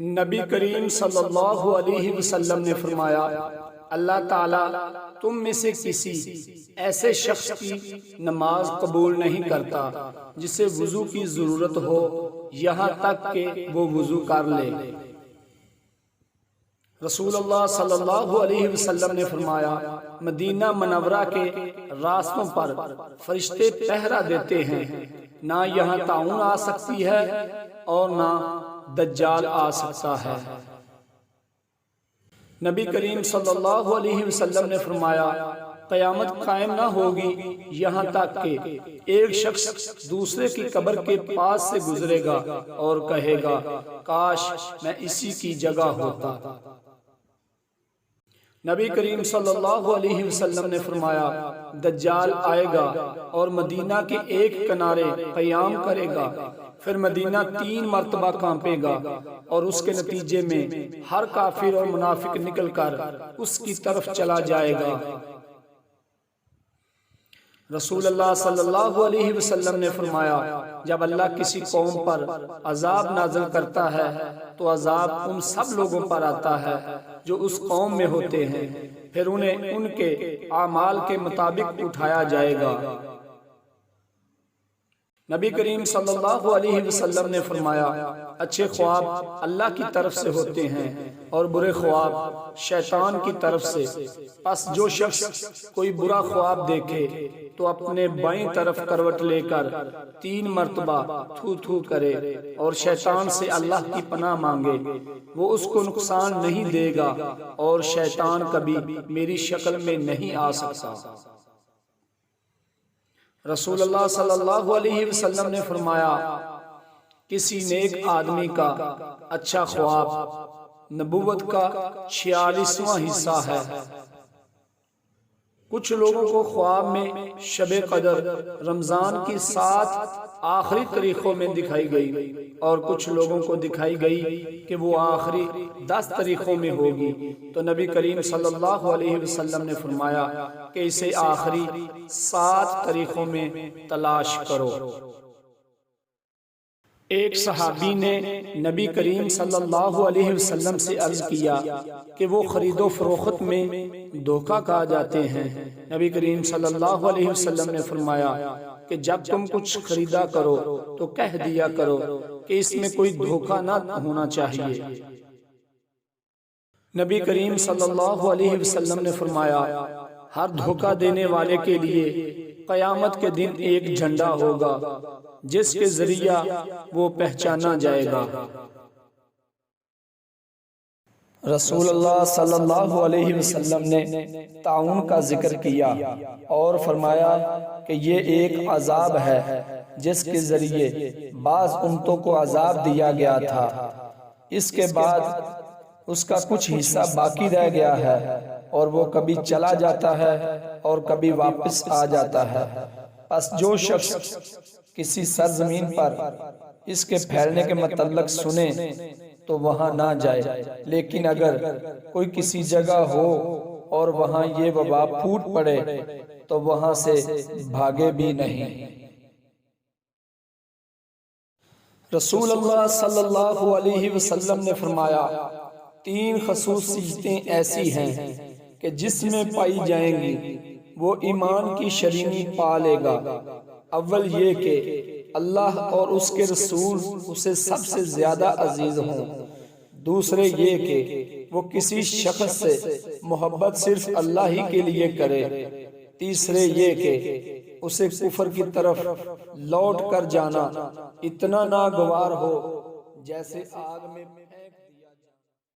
نبی کریم صلی اللہ علیہ وسلم نے فرمایا، اللہ تعالیٰ تم میں سے کسی ایسے شخص کی نماز قبول نہیں کرتا جسے وضو کی ضرورت ہو یہاں تک کہ وہ وضو کر لے۔ رسول اللہ صلی اللہ علیہ وسلم نے فرمایا، مدینہ منورہ کے راستوں پر فرشتے پہرا دیتے ہیں، نہ یہاں طاعون آ سکتی ہے اور نہ دجال آ سکتا ہے۔ نبی کریم صلی اللہ علیہ وسلم نے فرمایا، قیامت قائم نہ ہوگی یہاں تک کہ ایک شخص دوسرے کی قبر کے پاس سے گزرے گا اور کہے گا، کاش میں اسی کی جگہ ہوتا۔ نبی کریم صلی اللہ علیہ وسلم نے فرمایا، دجال آئے گا اور مدینہ کے ایک کنارے قیام کرے گا، پھر مدینہ 3 مرتبہ کانپے گا اور اس کے نتیجے میں ہر کافر اور منافق نکل کر اس کی طرف چلا جائے گا۔ رسول اللہ صلی اللہ علیہ وسلم نے فرمایا، جب اللہ کسی قوم پر عذاب نازل کرتا ہے تو عذاب ان سب لوگوں پر آتا ہے جو اس قوم میں ہوتے ہیں، پھر انہیں ان کے اعمال کے مطابق اٹھایا جائے گا۔ نبی کریم صلی اللہ علیہ وسلم نے فرمایا، اچھے خواب اللہ کی طرف سے ہوتے ہیں اور برے خواب شیطان کی طرف سے، پس جو شخص کوئی برا خواب دیکھے تو اپنے بائیں طرف کروٹ لے کر 3 مرتبہ تھو تھو کرے اور شیطان سے اللہ کی پناہ مانگے، وہ اس کو نقصان نہیں دے گا اور شیطان کبھی میری شکل میں نہیں آ سکتا۔ رسول اللہ صلی اللہ علیہ وسلم نے فرمایا، کسی نیک آدمی کا اچھا خواب نبوت کا 46واں حصہ ہے۔ کچھ لوگوں کو خواب میں شب قدر رمضان کی 7 آخری تاریخوں میں دکھائی گئی اور کچھ لوگوں کو دکھائی گئی کہ وہ آخری 10 تاریخوں میں ہوگی، تو نبی کریم صلی اللہ علیہ وسلم نے فرمایا کہ اسے آخری 7 تاریخوں میں تلاش کرو۔ ایک صحابی نے نبی کریم صلی اللہ علیہ وسلم سے عرض کیا کہ وہ خرید و فروخت میں دھوکہ کھا جاتے ہیں۔ نبی کریم صلی اللہ علیہ وسلم نے فرمایا کہ جب تم کچھ خریدا کرو تو کہہ دیا کرو کہ اس میں کوئی دھوکہ نہ ہونا چاہیے۔ نبی کریم صلی اللہ علیہ وسلم نے فرمایا، ہر دھوکہ دینے والے کے لیے قیامت کے دن ایک جھنڈا ہوگا جس کے ذریعہ وہ پہچانا جائے گا۔ رسول اللہ صلی اللہ علیہ وسلم نے طاعون کا ذکر کیا اور فرمایا کہ یہ ایک عذاب ہے جس کے ذریعے بعض امتوں کو عذاب دیا گیا تھا، اس کے بعد اس کا کچھ حصہ باقی رہ گیا ہے اور وہ کبھی چلا جاتا ہے اور کبھی واپس آ جاتا ہے۔ پس جو شخص کسی سرزمین پر اس کے پھیلنے کے متعلق سنے تو وہاں نہ جائے، لیکن اگر کوئی کسی جگہ ہو اور وہاں یہ وبا پھوٹ پڑے تو وہاں سے بھاگے بھی نہیں۔ رسول اللہ صلی اللہ علیہ وسلم نے فرمایا، 3 خصوصیتیں ایسی ہیں کہ جس میں پائی جائیں گی وہ ایمان کی شرینی پا لے گا۔ اول یہ کہ اللہ اور اس کے رسول اسے سب سے زیادہ عزیز ہوں، دوسرے یہ کہ وہ کسی شخص سے محبت صرف اللہ ہی کے لیے کرے، تیسرے یہ کہ اسے کفر کی طرف لوٹ کر جانا اتنا ناگوار ہو جیسے آگ میں